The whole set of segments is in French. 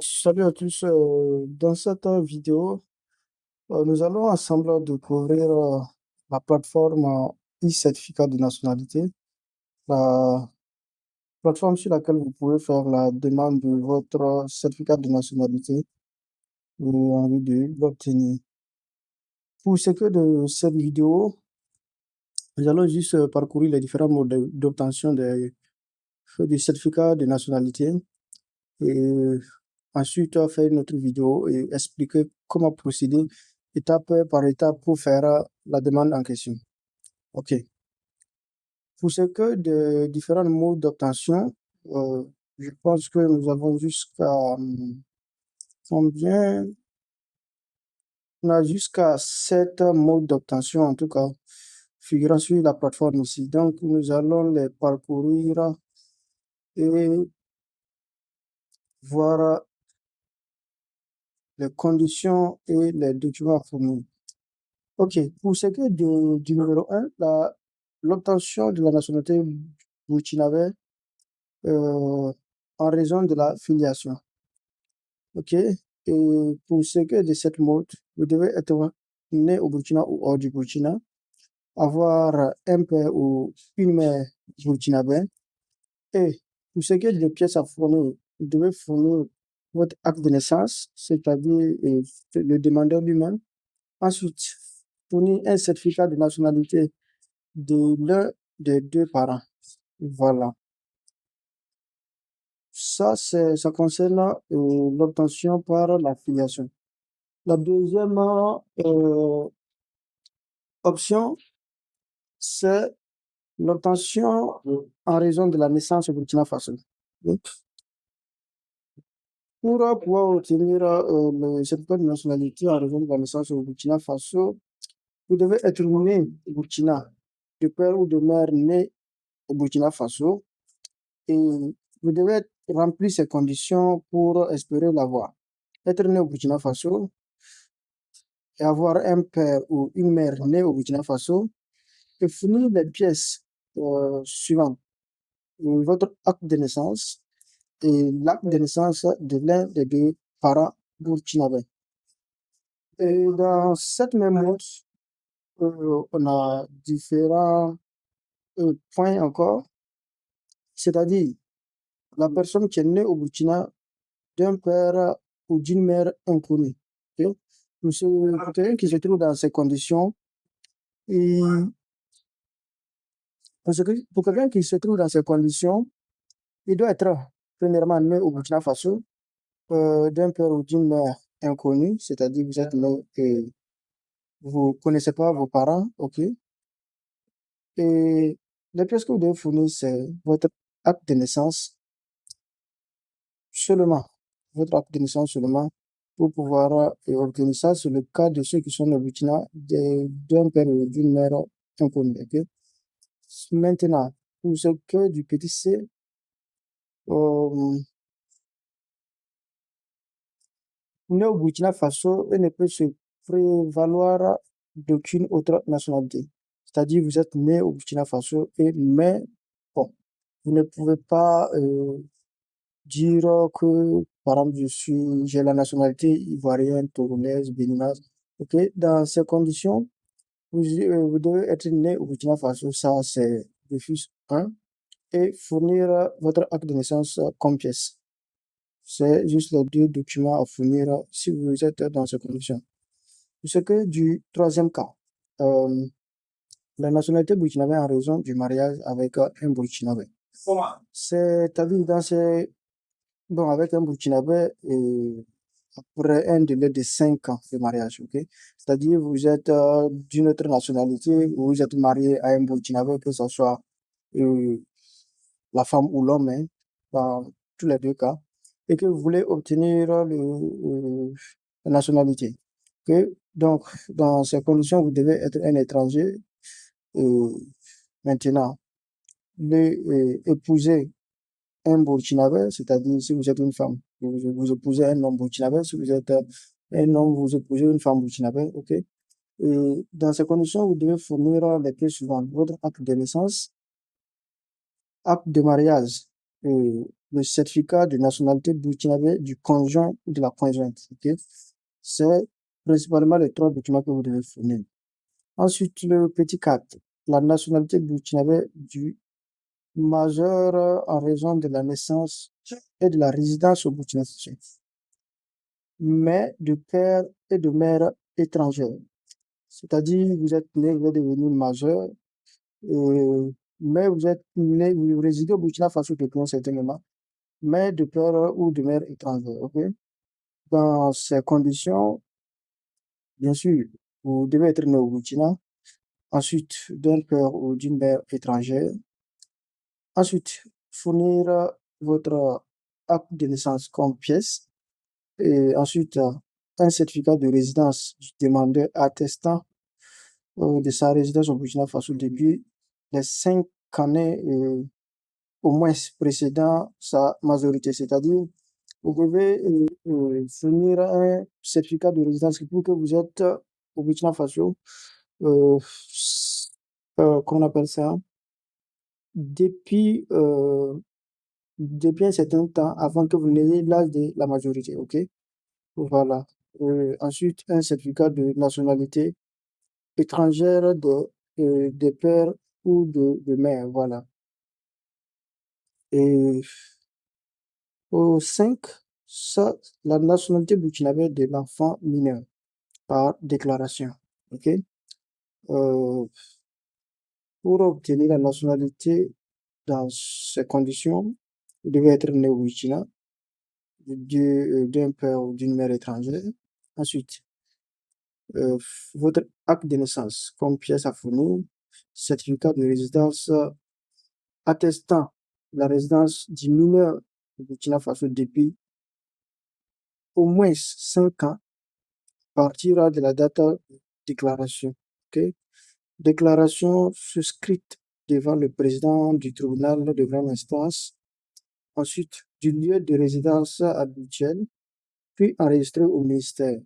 Salut à tous. Dans cette vidéo, nous allons ensemble découvrir la plateforme e-certificat de nationalité, la plateforme sur laquelle vous pouvez faire la demande de votre certificat de nationalité et envie de l'obtenir. Pour ce que de cette vidéo, nous allons juste parcourir les différents modes d'obtention du certificat de nationalité et ensuite faire une autre vidéo et expliquer comment procéder étape par étape pour faire la demande en question. OK. Pour ce que de différents modes d'obtention, euh, je pense que nous avons jusqu'à combien? On a jusqu'à 7 modes d'obtention, en tout cas, figurant sur la plateforme ici. Donc, nous allons les parcourir et voir les conditions et les documents à fournir. OK. Pour ce qui est du numéro 1, l'obtention de la nationalité burkinabé euh, en raison de la filiation. OK. Et pour ce qui est de cette mode, vous devez être né au Burkina ou hors du Burkina, avoir un père ou une mère burkinabé. Et pour ce qui est des pièces à fournir, vous devez fournir votre acte de naissance, c'est-à-dire le demandeur lui-même. Ensuite, fournir un certificat de nationalité de l'un des deux parents. Voilà. Ça concerne l'obtention par la filiation. La deuxième option, c'est l'obtention en raison de la naissance au Burkina Faso. Donc, pour pouvoir obtenir le certificat de nationalité en raison de la naissance au Burkina Faso, vous devez être né au Burkina, de père ou de mère né au Burkina Faso, et vous devez remplir ces conditions pour espérer l'avoir. Être né au Burkina Faso et avoir un père ou une mère née au Burkina Faso et fournir les pièces suivantes. Votre acte de naissance et l'acte de naissance de l'un des deux parents burkinabés. Et dans cette même note, on a différents points encore, c'est-à-dire la personne qui est née au Burkina d'un père ou d'une mère inconnue. Ok. Pour quelqu'un qui se trouve dans ces conditions, et pour quelqu'un qui se trouve dans ces conditions, il doit être premièrement né au Burkina Faso d'un père ou d'une mère inconnue, c'est-à-dire vous êtes né et vous connaissez pas vos parents, ok? Et les pièces que vous devez fournir, c'est votre acte de naissance seulement, votre acte de naissance seulement, pour pouvoir organiser ça. C'est le cas de ceux qui sont au Burkina, d'un père ou d'une mère inconnue, ok? Maintenant, pour ce que du petit C, euh, né au Burkina Faso et ne peut se prévaloir d'aucune autre nationalité. C'est-à-dire, vous êtes né au Burkina Faso, mais bon, vous ne pouvez pas dire que, par exemple, j'ai la nationalité ivoirienne, togolaise, béninoise. Ok, dans ces conditions, vous devez être né au Burkina Faso, ça c'est le fils 1, et fournir votre acte de naissance comme pièce. C'est juste les deux documents à fournir si vous êtes dans ces conditions. Pour ce que du troisième cas, euh, la nationalité burkinabé en raison du mariage avec un burkinabé. C'est-à-dire bon, avec un burkinabé et après un délai de 5 ans de mariage, ok? C'est-à-dire vous êtes d'une autre nationalité, vous êtes marié à un burkinabé, que ce soit euh, la femme ou l'homme, hein, dans tous les deux cas, et que vous voulez obtenir la nationalité. Ok. Donc, dans ces conditions, vous devez être un étranger. Et maintenant, épouser un Burkinabé, c'est-à-dire si vous êtes une femme, vous épousez un homme burkinabé, si vous êtes un homme, vous épousez une femme burkinabé, ok? Et dans ces conditions, vous devez fournir les pièces suivantes. Votre acte de naissance, acte de mariage le certificat de nationalité burkinabé du conjoint ou de la conjointe. Ok? C'est principalement les trois documents que vous devez fournir. Ensuite, le petit 4, la nationalité burkinabé du majeur en raison de la naissance et de la résidence au Burkina Faso, mais de père et de mère étrangers. C'est-à-dire, vous êtes né, vous êtes devenu majeur, mais vous êtes né, vous résidez au Burkina Faso depuis un certain moment, mais de père ou de mère étrangère. Ok? Dans ces conditions, bien sûr, vous devez être né au Burkina, ensuite d'un père ou d'une mère étrangère. Ensuite, fournir votre acte de naissance comme pièce. Et ensuite, un certificat de résidence du demandeur attestant de sa résidence au Burkina Faso depuis les 5 années au moins précédant sa majorité. C'est-à-dire, vous devez fournir un certificat de résidence qui prouve que vous êtes au Burkina Faso, euh, qu'on appelle ça, depuis, depuis un certain temps avant que vous n'ayez l'âge de la majorité. OK? Voilà. Ensuite, un certificat de nationalité étrangère de père ou de mère. Voilà. Et au 5, ça, la nationalité burkinabé de l'enfant mineur par déclaration. OK? Euh, pour obtenir la nationalité dans ces conditions, vous devez être né au Burkina d'un père ou d'une mère étrangère. Ensuite, euh, votre acte de naissance comme pièce à fournir, certificat de résidence attestant la résidence du mineur au Burkina Faso depuis au moins 5 ans, partira de la date de déclaration. OK? Déclaration souscrite devant le président du tribunal de grande instance, ensuite du lieu de résidence habituel, puis enregistré au ministère.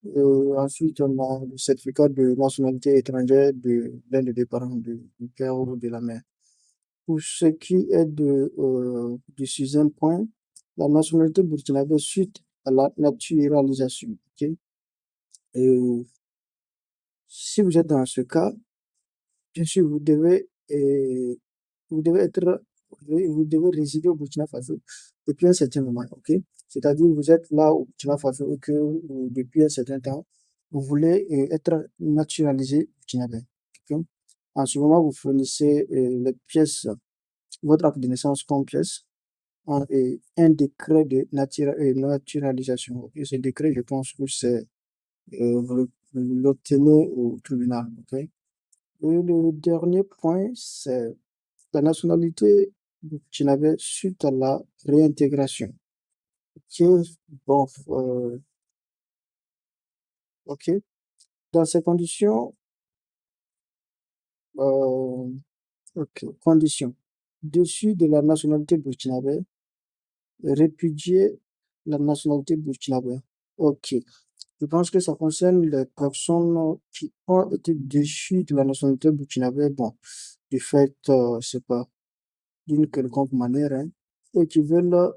Ensuite, on a le certificat de nationalité étrangère de l'un des deux parents, du père ou de la mère. Pour ce qui est du sixième point, la nationalité burkinabé suite à la naturalisation. Ok. Et si vous êtes dans ce cas, bien sûr, vous devez être, vous devez résider au Burkina Faso depuis un certain moment. Ok. C'est-à-dire, vous êtes là au Burkina Faso et que depuis un certain temps, vous voulez être naturalisé burkinabé. Ok. En ce moment, vous fournissez les pièces, votre acte de naissance comme pièce et un décret de naturalisation. Ok. Ce décret, je pense que c'est vous l'obtenez au tribunal. Ok. Et le dernier point, c'est la nationalité burkinabé suite à la réintégration. Ok. Bon, ok. Dans ces conditions, euh, ok, conditions. Dessus de la nationalité burkinabé, répudier la nationalité burkinabé. Ok. Je pense que ça concerne les personnes qui ont été déchues de la nationalité burkinabé, bon, du fait, c'est pas, d'une quelconque manière, hein, et qui veulent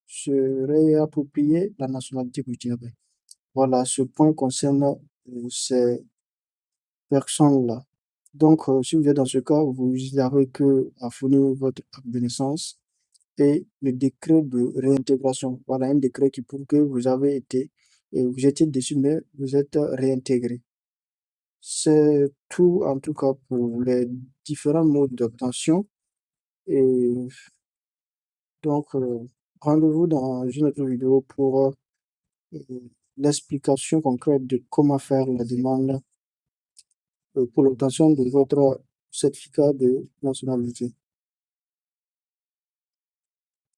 se réapproprier la nationalité burkinabé. Voilà, ce point concerne ces personnes-là. Donc, si vous êtes dans ce cas, vous n'avez que à fournir votre acte de naissance et le décret de réintégration. Voilà, un décret qui prouve que vous avez été, et vous étiez déçu, mais vous êtes réintégré. C'est tout, en tout cas, pour les différents modes d'obtention. Et donc, rendez-vous dans une autre vidéo pour euh, l'explication concrète de comment faire la demande pour l'obtention de votre certificat de nationalité.